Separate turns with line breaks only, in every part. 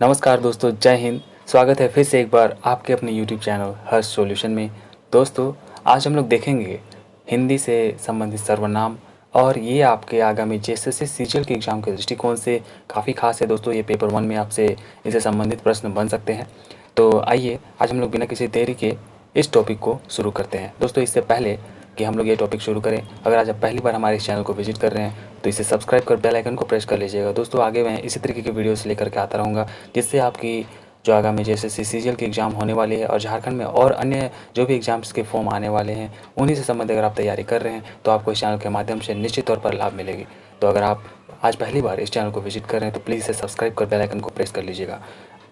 नमस्कार दोस्तों, जय हिंद। स्वागत है फिर से एक बार आपके अपने यूट्यूब चैनल हर्ष सॉल्यूशन में। दोस्तों, आज हम लोग देखेंगे हिंदी से संबंधित सर्वनाम, और ये आपके आगामी जेएसएससी सीजीएल के एग्ज़ाम के दृष्टिकोण से काफ़ी खास है दोस्तों। ये पेपर 1 में आपसे इससे संबंधित प्रश्न बन सकते हैं। तो आइए आज हम लोग बिना किसी देरी के इस टॉपिक को शुरू करते हैं। दोस्तों, इससे पहले कि हम लोग ये टॉपिक शुरू करें, अगर आज आप पहली बार हमारे इस चैनल को विजिट कर रहे हैं तो इसे सब्सक्राइब कर बेल आइकन को प्रेस कर लीजिएगा। दोस्तों, आगे मैं इसी तरीके की वीडियोस लेकर के आता रहूँगा, जिससे आपकी जो आगामी जेएसएससी सीजीएल की एग्ज़ाम होने वाली है और झारखंड में और अन्य जो भी एग्ज़ाम्स के फॉर्म आने वाले हैं उन्हीं से संबंधित अगर आप तैयारी कर रहे हैं तो आपको इस चैनल के माध्यम से निश्चित तौर पर लाभ मिलेगी। तो अगर आप आज पहली बार इस चैनल को विजिट कर रहे हैं तो प्लीज़ इसे सब्सक्राइब कर बेल आइकन को प्रेस कर लीजिएगा।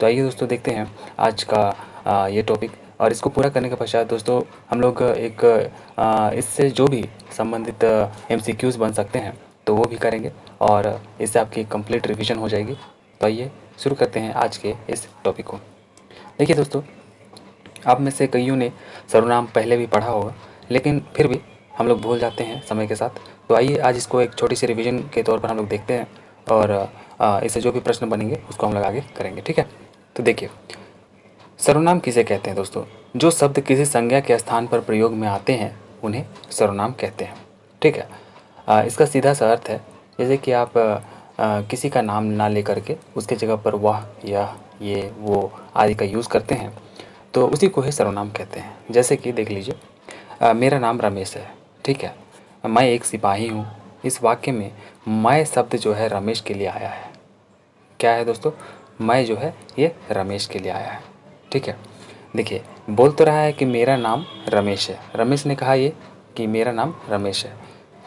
तो आइए दोस्तों, देखते हैं आज का ये टॉपिक, और इसको पूरा करने के पश्चात दोस्तों हम लोग इससे जो भी संबंधित एमसीक्यूज़ बन सकते हैं तो वो भी करेंगे, और इससे आपकी कंप्लीट रिवीजन हो जाएगी। तो आइए शुरू करते हैं आज के इस टॉपिक को। देखिए दोस्तों, आप में से कईयों ने सर्वनाम पहले भी पढ़ा होगा, लेकिन फिर भी हम लोग भूल जाते हैं समय के साथ। तो आइए आज इसको एक छोटी सी रिवीजन के तौर पर हम लोग देखते हैं, और इससे जो भी प्रश्न बनेंगे उसको हम लोग आगे करेंगे, ठीक है। तो देखिए, सर्वनाम किसे कहते हैं दोस्तों? जो शब्द किसी संज्ञा के स्थान पर प्रयोग में आते हैं उन्हें सर्वनाम कहते हैं, ठीक है। इसका सीधा सा अर्थ है, जैसे कि आप किसी का नाम ना लेकर के उसके जगह पर वह, यह, ये, वो आदि का यूज़ करते हैं तो उसी को ही सर्वनाम कहते हैं। जैसे कि देख लीजिए, मेरा नाम रमेश है, ठीक है। मैं एक सिपाही हूँ। इस वाक्य में मैं शब्द जो है रमेश के लिए आया है। क्या है दोस्तों? मैं जो है ये रमेश के लिए आया है, ठीक है। देखिए, बोल तो रहा है कि मेरा नाम रमेश है। रमेश ने कहा ये कि मेरा नाम रमेश है,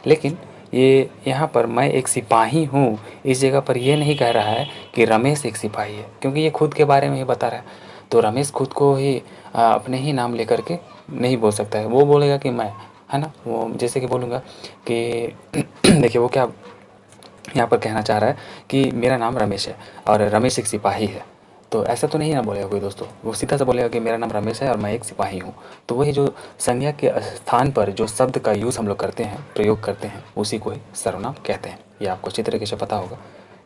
लेकिन ये यहाँ पर मैं एक सिपाही हूँ, इस जगह पर ये नहीं कह रहा है कि रमेश एक सिपाही है, क्योंकि ये खुद के बारे में ही बता रहा है। तो रमेश खुद को ही अपने ही नाम लेकर के नहीं बोल सकता है। वो बोलेगा कि मैं, है ना। वो जैसे कि बोलूँगा कि देखिए, वो क्या यहाँ पर कहना चाह रहा है कि मेरा नाम रमेश है और रमेश एक सिपाही है। तो ऐसा तो नहीं ना बोलेगा कोई दोस्तों, वो सीधा सा बोलेगा कि मेरा नाम रमेश है और मैं एक सिपाही हूँ। तो वही जो संज्ञा के स्थान पर जो शब्द का यूज़ हम लोग करते हैं, प्रयोग करते हैं, उसी को ही सर्वनाम कहते हैं। ये आपको अच्छी तरीके से पता होगा,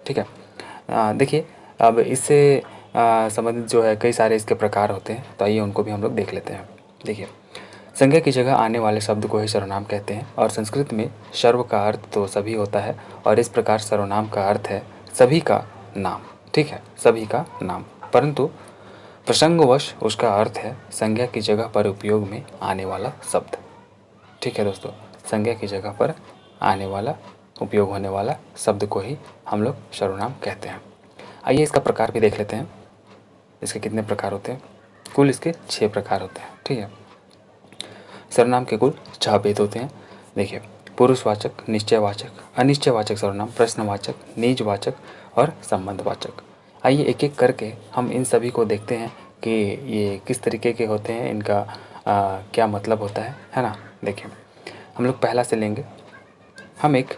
ठीक है। देखिए, अब इससे संबंधित जो है कई सारे इसके प्रकार होते हैं, तो आइए उनको भी हम लोग देख लेते हैं। देखिए, संज्ञा की जगह आने वाले शब्द को ही सर्वनाम कहते हैं, और संस्कृत में सर्व का अर्थ तो सभी होता है, और इस प्रकार सर्वनाम का अर्थ है सभी का नाम, ठीक है, सभी का नाम। परंतु प्रसंगवश उसका अर्थ है संज्ञा की जगह पर उपयोग में आने वाला शब्द, ठीक है दोस्तों। संज्ञा की जगह पर आने वाला, उपयोग होने वाला शब्द को ही हम लोग सर्वनाम कहते हैं। आइए इसका प्रकार भी देख लेते हैं। इसके कितने प्रकार होते हैं? कुल इसके 6 प्रकार होते हैं, ठीक है। सर्वनाम के कुल 6 भेद होते हैं। देखिए, पुरुषवाचक, निश्चयवाचक, अनिश्चयवाचक सर्वनाम, प्रश्नवाचक, निजवाचक और संबंधवाचक। आइए एक एक करके हम इन सभी को देखते हैं कि ये किस तरीके के होते हैं, इनका क्या मतलब होता है ना। देखिए, हम लोग पहला से लेंगे, हम एक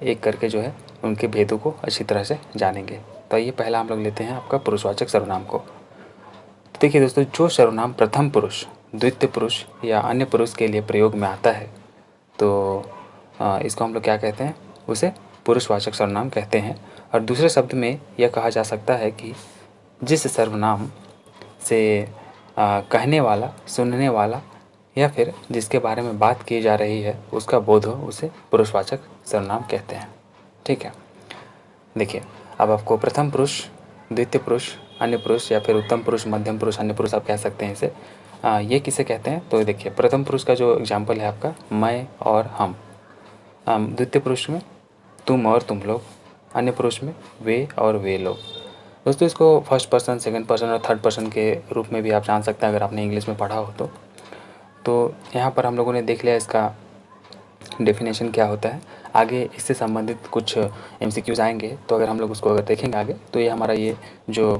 एक करके जो है उनके भेदों को अच्छी तरह से जानेंगे। तो ये पहला हम लोग लेते हैं आपका पुरुषवाचक सर्वनाम को। तो देखिए दोस्तों, जो सर्वनाम प्रथम पुरुष, द्वितीय पुरुष या अन्य पुरुष के लिए प्रयोग में आता है तो इसको हम लोग क्या कहते हैं? उसे पुरुषवाचक सर्वनाम कहते हैं। और दूसरे शब्द में यह कहा जा सकता है कि जिस सर्वनाम से कहने वाला, सुनने वाला या फिर जिसके बारे में बात की जा रही है उसका बोध हो, उसे पुरुषवाचक सर्वनाम कहते हैं, ठीक है। देखिए, अब आपको प्रथम पुरुष, द्वितीय पुरुष, अन्य पुरुष या फिर उत्तम पुरुष, मध्यम पुरुष, अन्य पुरुष आप कह सकते हैं इसे। ये किसे कहते हैं? तो देखिए, प्रथम पुरुष का जो एग्जाम्पल है आपका मैं और हम, द्वितीय पुरुष में तुम और तुम लोग, अन्य पुरुष में वे और वे लोग। दोस्तों, इसको फर्स्ट पर्सन, सेकंड पर्सन और थर्ड पर्सन के रूप में भी आप जान सकते हैं अगर आपने इंग्लिश में पढ़ा हो तो यहाँ पर हम लोगों ने देख लिया इसका डेफिनेशन क्या होता है। आगे इससे संबंधित कुछ एमसीक्यूज आएंगे, तो अगर हम लोग उसको अगर देखेंगे आगे तो ये हमारा ये जो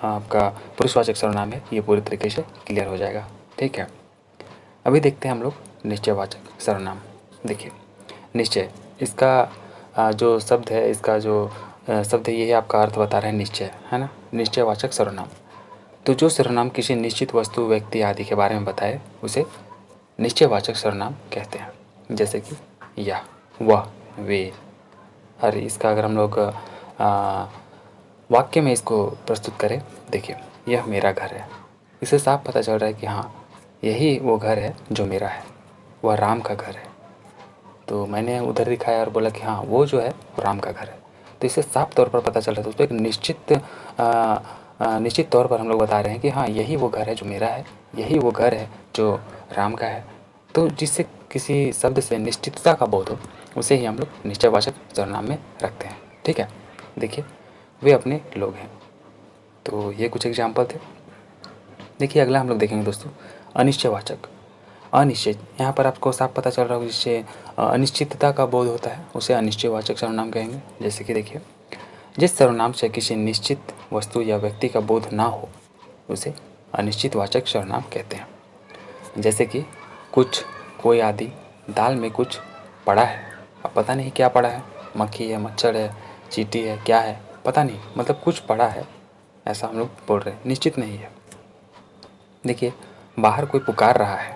आपका पुरुषवाचक सर्वनाम है ये पूरी तरीके से क्लियर हो जाएगा, ठीक है। अभी देखते हैं हम लोग निश्चयवाचक सर्वनाम। देखिए, निश्चय, इसका जो शब्द है, इसका जो शब्द है ये आपका अर्थ बता रहा है निश्चय, है ना। निश्चयवाचक सर्वनाम, तो जो सर्वनाम किसी निश्चित वस्तु, व्यक्ति आदि के बारे में बताए उसे निश्चयवाचक सर्वनाम कहते हैं। जैसे कि यह, वह, वे। और इसका अगर हम लोग वाक्य में इसको प्रस्तुत करें। देखिए, यह मेरा घर है। इससे साफ पता चल रहा है कि हाँ, यही वो घर है जो मेरा है, वह राम का घर है। तो मैंने उधर दिखाया और बोला कि हाँ, वो जो है वो राम का घर है। तो इससे साफ तौर पर पता चल रहा है दोस्तों, एक निश्चित तौर पर हम लोग बता रहे हैं कि हाँ, यही वो घर है जो मेरा है, यही वो घर है जो राम का है। तो जिससे किसी शब्द से निश्चितता का बोध हो, उसे ही हम लोग निश्चयवाचक सर्वनाम में रखते हैं। ठीक है, देखिए, वे अपने लोग हैं। तो ये कुछ एग्जाम्पल थे। देखिए, अगला हम लोग देखेंगे दोस्तों, अनिश्चयवाचक। अनिश्चित, यहाँ पर आपको साफ पता चल रहा होगा, जिससे अनिश्चितता का बोध होता है, उसे अनिश्चयवाचक सर्वनाम कहेंगे। जैसे कि देखिए, जिस सर्वनाम से किसी निश्चित वस्तु या व्यक्ति का बोध ना हो, उसे अनिश्चितवाचक सर्वनाम कहते हैं। जैसे कि कुछ, कोई आदि। दाल में कुछ पड़ा है, अब पता नहीं क्या पड़ा है, मक्खी है, मच्छर है, चींटी है, क्या है पता नहीं, मतलब कुछ पड़ा है, ऐसा हम लोग बोल रहे हैं, निश्चित नहीं है। देखिए, बाहर कोई पुकार रहा है।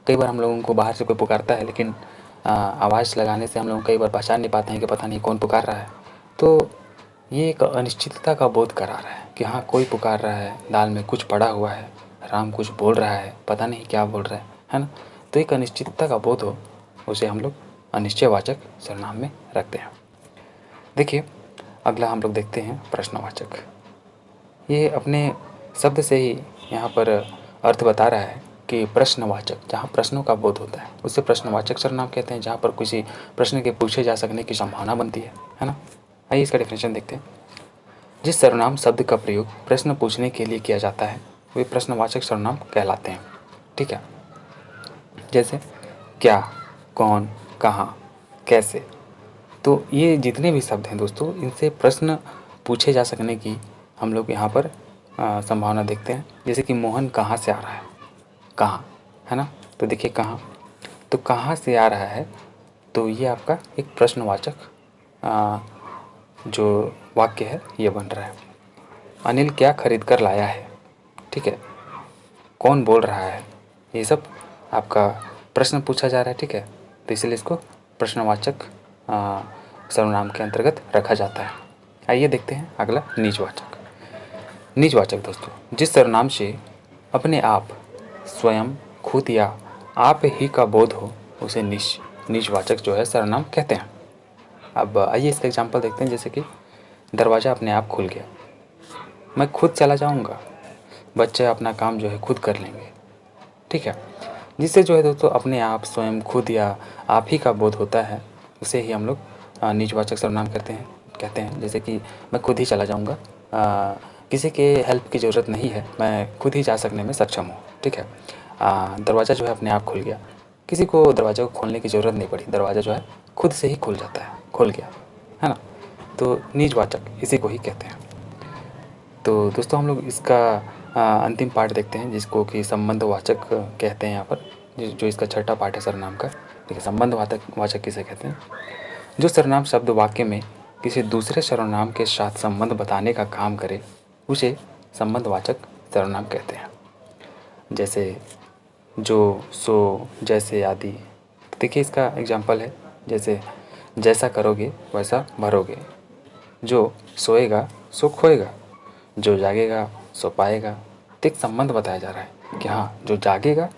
कई बार हम लोगों को बाहर से कोई पुकारता है, लेकिन आवाज़ लगाने से हम लोग कई बार पहचान नहीं पाते हैं कि पता नहीं कौन पुकार रहा है। तो ये एक अनिश्चितता का बोध करा रहा है कि हाँ, कोई पुकार रहा है, दाल में कुछ पड़ा हुआ है, राम कुछ बोल रहा है, पता नहीं क्या बोल रहा है ना। तो एक अनिश्चितता का बोध हो, उसे हम लोग अनिश्चयवाचक सर्वनाम में रखते हैं। देखिए, अगला हम लोग देखते हैं प्रश्नवाचक। ये अपने शब्द से ही यहाँ पर अर्थ बता रहा है कि प्रश्नवाचक, जहाँ प्रश्नों का बोध होता है, उसे प्रश्नवाचक सर्वनाम कहते हैं, जहाँ पर किसी प्रश्न के पूछे जा सकने की संभावना बनती है ना। आइए इसका डेफिनेशन देखते हैं। जिस सर्वनाम शब्द का प्रयोग प्रश्न पूछने के लिए किया जाता है, वे प्रश्नवाचक सर्वनाम कहलाते हैं। ठीक है, जैसे क्या, कौन, कहाँ, कैसे। तो ये जितने भी शब्द हैं दोस्तों, इनसे प्रश्न पूछे जा सकने की हम लोग यहाँ पर संभावना देखते हैं। जैसे कि मोहन कहाँ से आ रहा है, कहाँ, है ना। तो देखिए, कहाँ, तो कहाँ से आ रहा है, तो ये आपका एक प्रश्नवाचक जो वाक्य है ये बन रहा है। अनिल क्या खरीद कर लाया है, ठीक है, कौन बोल रहा है, ये सब आपका प्रश्न पूछा जा रहा है। ठीक है, तो इसलिए इसको प्रश्नवाचक सर्वनाम के अंतर्गत रखा जाता है। आइए देखते हैं अगला, निजवाचक। निजवाचक दोस्तों, जिस सर्वनाम से अपने आप, स्वयं, खुद या आप ही का बोध हो, उसे निजवाचक जो है सर्वनाम कहते हैं। अब आइए इसका एग्जाम्पल देखते हैं। जैसे कि दरवाज़ा अपने आप खुल गया, मैं खुद चला जाऊंगा, बच्चे अपना काम जो है खुद कर लेंगे। ठीक है, जिससे जो है दोस्तों अपने आप, स्वयं, खुद या आप ही का बोध होता है, उसे ही हम लोग निजवाचक सर्वनाम कहते हैं। जैसे कि मैं खुद ही चला जाऊंगा, किसी के हेल्प की ज़रूरत नहीं है, मैं खुद ही जा सकने में सक्षम हूँ। ठीक है, दरवाज़ा जो है अपने आप खुल गया, किसी को दरवाज़ा को खोलने की ज़रूरत नहीं पड़ी, दरवाज़ा जो है खुद से ही खुल जाता है, खुल गया, है ना। तो निजवाचक इसी को ही कहते हैं। तो दोस्तों हम लोग इसका अंतिम पार्ट देखते हैं, जिसको कि संबंधवाचक कहते हैं यहाँ पर, जो इसका छठा पार्ट है सर्वनाम का। ठीक है, संबंधवाचक किसे कहते हैं? जो सर्वनाम शब्द वाक्य में किसी दूसरे सर्वनाम के साथ संबंध बताने का काम करे, उसे संबंधवाचक सर्वनाम कहते हैं। जैसे जो, सो, जैसे आदि। देखिए, इसका एग्जाम्पल है, जैसे जैसा करोगे वैसा भरोगे, जो सोएगा सो खोएगा, जो जागेगा सो पाएगा। तो एक संबंध बताया जा रहा है कि हाँ, जो जागेगा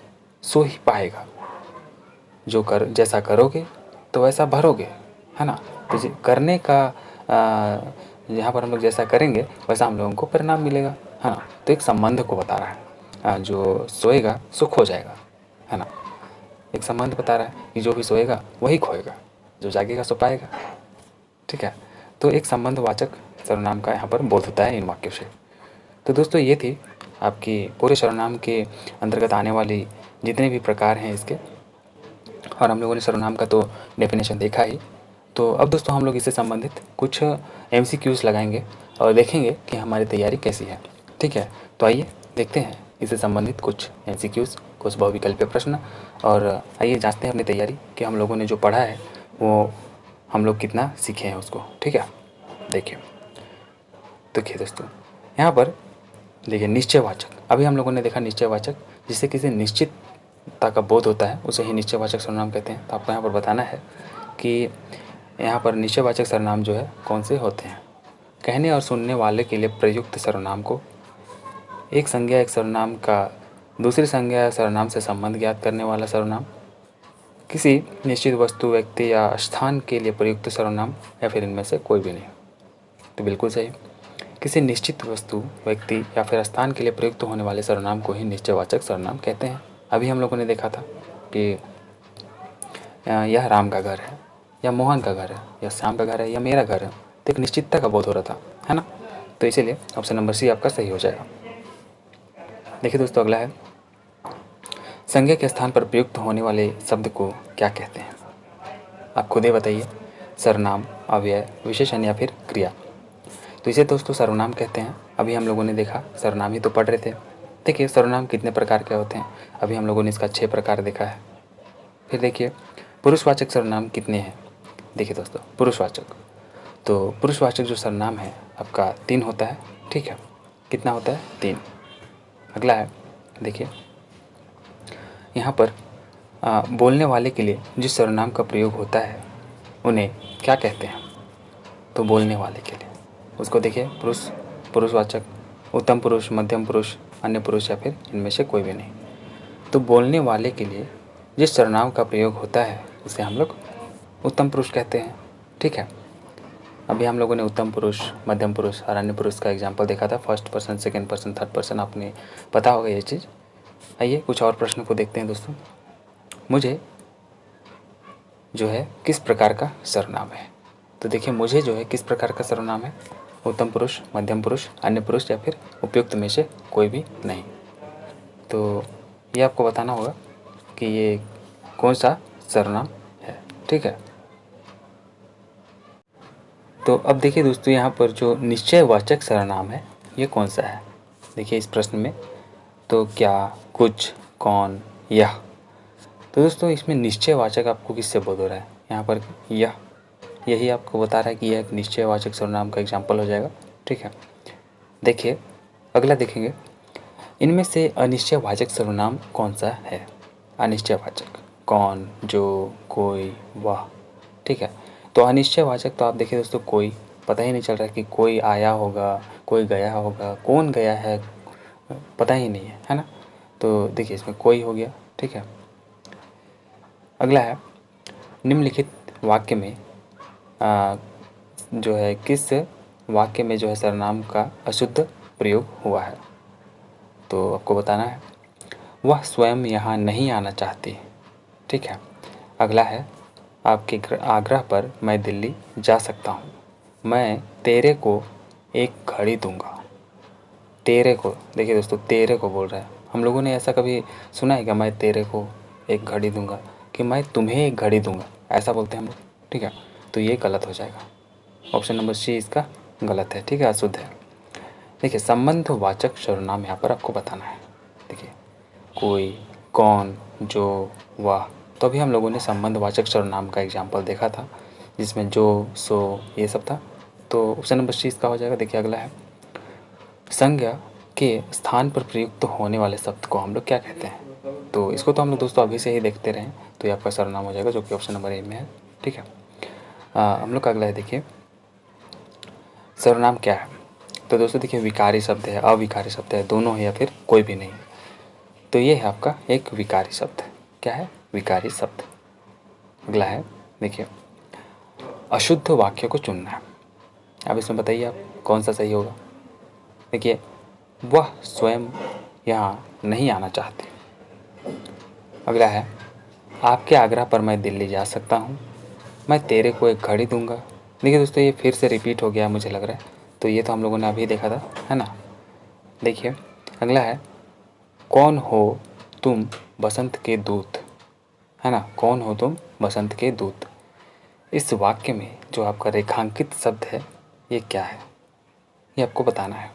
सो ही पाएगा, जैसा करोगे तो वैसा भरोगे, है ना। तो करने का यहाँ पर हम लोग जैसा करेंगे वैसा हम लोगों को परिणाम मिलेगा, है ना। तो एक संबंध को बता रहा है, जो सोएगा सो खो जाएगा, है ना। एक संबंध बता रहा है कि जो भी सोएगा वही खोएगा, जो जागेगा सो पाएगा। ठीक है, तो एक संबंधवाचक सर्वनाम का यहाँ पर बोध होता है इन वाक्यों से। तो दोस्तों ये थी आपकी पूरे सर्वनाम के अंतर्गत आने वाली जितने भी प्रकार हैं इसके, और हम लोगों ने सर्वनाम का तो डेफिनेशन देखा ही। तो अब दोस्तों हम लोग इससे संबंधित कुछ MCQs लगाएंगे और देखेंगे कि हमारी तैयारी कैसी है। ठीक है, तो आइए देखते हैं इससे संबंधित कुछ MCQs, कुछ बहुविकल्पीय प्रश्न, और आइए जांचते हैं अपनी तैयारी कि हम लोगों ने जो पढ़ा है वो हम लोग कितना सीखे हैं उसको। ठीक है, देखिए दोस्तों यहाँ पर देखिए, निश्चयवाचक। अभी हम लोगों ने देखा निश्चयवाचक, जिससे किसी निश्चितता का बोध होता है, उसे ही निश्चयवाचक सर्वनाम कहते हैं। तो आपको यहाँ पर बताना है कि यहाँ पर निश्चयवाचक सर्वनाम जो है कौन से होते हैं। कहने और सुनने वाले के लिए प्रयुक्त सर्वनाम को। एक संज्ञा एक सर्वनाम का दूसरी संज्ञा या सर्वनाम से संबंध ज्ञात करने वाला सर्वनाम। किसी निश्चित वस्तु, व्यक्ति या स्थान के लिए प्रयुक्त सर्वनाम, या फिर इनमें से कोई भी नहीं। तो बिल्कुल सही, किसी निश्चित वस्तु, व्यक्ति या फिर स्थान के लिए प्रयुक्त होने वाले सर्वनाम को ही निश्चयवाचक सर्वनाम कहते हैं। अभी हम लोगों ने देखा था कि यह राम का घर है, या मोहन का घर है, या श्याम का घर है, या मेरा घर है। तो एक निश्चितता का बोध हो रहा था, है ना। तो इसीलिए ऑप्शन नंबर सी आपका सही हो जाएगा। देखिए दोस्तों, अगला है संज्ञा के स्थान पर प्रयुक्त होने वाले शब्द को क्या कहते हैं। आप खुद ही बताइए, सर्वनाम, अव्यय, विशेषण या फिर क्रिया। तो इसे दोस्तों सर्वनाम कहते हैं। अभी हम लोगों ने देखा, सर्वनाम ही तो पढ़ रहे थे। देखिए सर्वनाम कितने प्रकार के होते हैं, अभी हम लोगों ने इसका 6 प्रकार देखा है। फिर देखिए पुरुषवाचक सर्वनाम कितने हैं। देखिए दोस्तों, पुरुषवाचक, तो पुरुषवाचक जो सर्वनाम है आपका 3 होता है, ठीक है। कितना होता है? 3। अगला है, देखिए यहाँ पर बोलने वाले के लिए जिस सर्वनाम का प्रयोग होता है उन्हें क्या कहते हैं। तो बोलने वाले के लिए उसको देखिए पुरुष, पुरुषवाचक, उत्तम पुरुष, मध्यम पुरुष, अन्य पुरुष, या फिर इनमें से कोई भी नहीं। तो बोलने वाले के लिए जिस सर्वनाम का प्रयोग होता है उसे हम लोग उत्तम पुरुष कहते हैं, ठीक है। अभी हम लोगों ने उत्तम पुरुष, मध्यम पुरुष और अन्य पुरुष का एग्जाम्पल देखा था। First person, second person, third person, आपने पता होगा ये चीज़। आइए कुछ और प्रश्न को देखते हैं दोस्तों। मुझे जो है किस प्रकार का सर्वनाम है। तो देखिए मुझे जो है किस प्रकार का सर्वनाम है, उत्तम पुरुष, मध्यम पुरुष, अन्य पुरुष, या फिर उपयुक्त में से कोई भी नहीं। तो ये आपको बताना होगा कि ये कौन सा सर्वनाम है, ठीक है। तो अब देखिए दोस्तों, यहाँ पर जो निश्चयवाचक सर्वनाम है ये कौन सा है। देखिए इस प्रश्न में, तो क्या, कुछ, कौन, यह। तो दोस्तों इसमें निश्चयवाचक आपको किससे बोध हो रहा है। यहाँ पर यही आपको बता रहा है कि यह एक निश्चयवाचक सर्वनाम का एग्जाम्पल हो जाएगा, ठीक है। देखिए अगला देखेंगे, इनमें से अनिश्चयवाचक सर्वनाम कौन सा है। अनिश्चयवाचक, कौन, जो, कोई, वह, ठीक है। तो अनिश्चयवाचक तो आप देखिए दोस्तों, कोई, पता ही नहीं चल रहा है कि कोई आया होगा, कोई गया होगा, कौन गया है, पता ही नहीं है ना। तो देखिए इसमें कोई हो गया, ठीक है। अगला है, निम्नलिखित वाक्य में जो है किस वाक्य में जो है सर्वनाम का अशुद्ध प्रयोग हुआ है। तो आपको बताना है, वह स्वयं यहाँ नहीं आना चाहती, ठीक है। अगला है, आपके आग्रह पर मैं दिल्ली जा सकता हूँ, मैं तेरे को एक घड़ी दूंगा। तेरे को, देखिए दोस्तों तेरे को बोल रहा है। हम लोगों ने ऐसा कभी सुना है कि मैं तेरे को एक घड़ी दूंगा, कि मैं तुम्हें एक घड़ी दूंगा, ऐसा बोलते हैं हम लोग, ठीक है। तो ये गलत हो जाएगा, ऑप्शन नंबर सी इसका गलत है, ठीक है, अशुद्ध है। देखिए संबंधवाचक सर्वनाम यहाँ पर आपको बताना है। देखिए कोई, कौन, जो, वह। तो अभी हम लोगों ने संबंधवाचक सर्वनाम का एग्जाम्पल देखा था जिसमें जो, सो, ये सब था। तो ऑप्शन नंबर सी इसका हो जाएगा। देखिए अगला है, संज्ञा के स्थान पर प्रयुक्त होने वाले शब्द को हम लोग क्या कहते हैं। तो इसको तो हम लोग दोस्तों अभी से ही देखते रहें, तो ये आपका सर्वनाम हो जाएगा, जो कि ऑप्शन नंबर ए में है, ठीक है। हम लोग का अगला है, देखिए सर्वनाम क्या है। तो दोस्तों देखिए विकारी शब्द है, अविकारी शब्द है, दोनों है, या फिर कोई भी नहीं। तो ये है आपका एक विकारी शब्द। क्या है? विकारी शब्द। अगला है, देखिए अशुद्ध वाक्य को चुनना है। अब इसमें बताइए आप कौन सा सही होगा। देखिए वह स्वयं यहाँ नहीं आना चाहते। अगला है, आपके आग्रह पर मैं दिल्ली जा सकता हूँ, मैं तेरे को एक घड़ी दूंगा। देखिए दोस्तों ये फिर से रिपीट हो गया मुझे लग रहा है, तो ये तो हम लोगों ने अभी देखा था, है ना। देखिए अगला है, कौन हो तुम बसंत के दूत, है ना, कौन हो तुम बसंत के दूत। इस वाक्य में जो आपका रेखांकित शब्द है ये क्या है, ये आपको बताना है।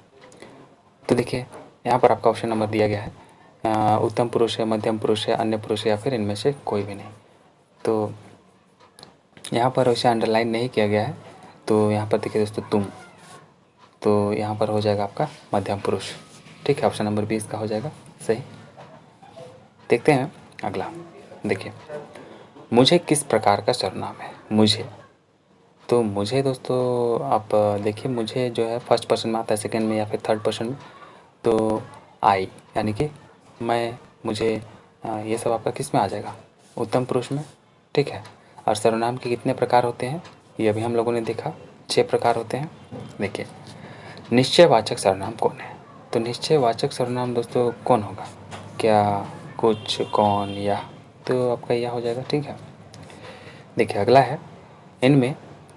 तो देखिए यहाँ पर आपका ऑप्शन नंबर दिया गया है, उत्तम पुरुष है, मध्यम पुरुष है, अन्य पुरुष है, या फिर इनमें से कोई भी नहीं। तो यहाँ पर वैसे अंडरलाइन नहीं किया गया है, तो यहाँ पर देखिए दोस्तों तुम, तो यहाँ पर हो जाएगा आपका मध्यम पुरुष, ठीक है। ऑप्शन नंबर 20 का हो जाएगा सही। देखते हैं अगला। देखिए मुझे किस प्रकार का सर्वनाम है। मुझे, तो मुझे दोस्तों आप देखिए, मुझे जो है फर्स्ट पर्सन में आता है, सेकंड में या फिर थर्ड पर्सन में, तो आई, यानी कि मैं, मुझे, ये सब आपका किस में आ जाएगा, उत्तम पुरुष में। ठीक है। और सर्वनाम के कितने प्रकार होते हैं ये अभी हम लोगों ने देखा, 6 प्रकार होते हैं। देखिए, निश्चयवाचक सर्वनाम कौन है? तो निश्चयवाचक सर्वनाम दोस्तों कौन होगा? क्या, कुछ, कौन, या, तो आपका यह हो जाएगा। ठीक है। देखिए अगला है, इनमें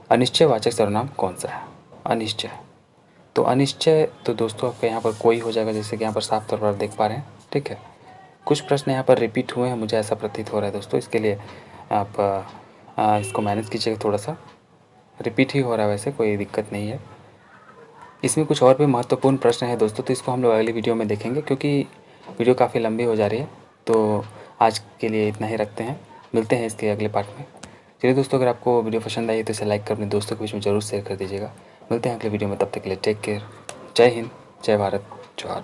अनिश्चयवाचक सर्वनाम कौन सा है? अनिश्चय। तो अनिश्चय तो दोस्तों आपका यहाँ पर कोई हो जाएगा, जैसे कि यहाँ पर साफ तौर पर आप देख पा रहे हैं। ठीक है। कुछ प्रश्न यहाँ पर रिपीट हुए हैं, मुझे ऐसा प्रतीत हो रहा है दोस्तों, इसके लिए आप इसको मैनेज कीजिएगा। थोड़ा सा रिपीट ही हो रहा है, वैसे कोई दिक्कत नहीं है। इसमें कुछ और भी महत्वपूर्ण प्रश्न है दोस्तों, तो इसको हम लोग अगली वीडियो में देखेंगे, क्योंकि वीडियो काफ़ी लंबी हो जा रही है। तो आज के लिए इतना ही रखते हैं, मिलते हैं इसके अगले पार्ट में। चलिए दोस्तों, अगर आपको वीडियो पसंद आई तो इसे लाइक कर अपने दोस्तों के बीच में ज़रूर शेयर कर दीजिएगा। मिलते हैं अगले वीडियो में, तब तक के लिए टेक केयर। जय हिंद, जय भारत, जोहार।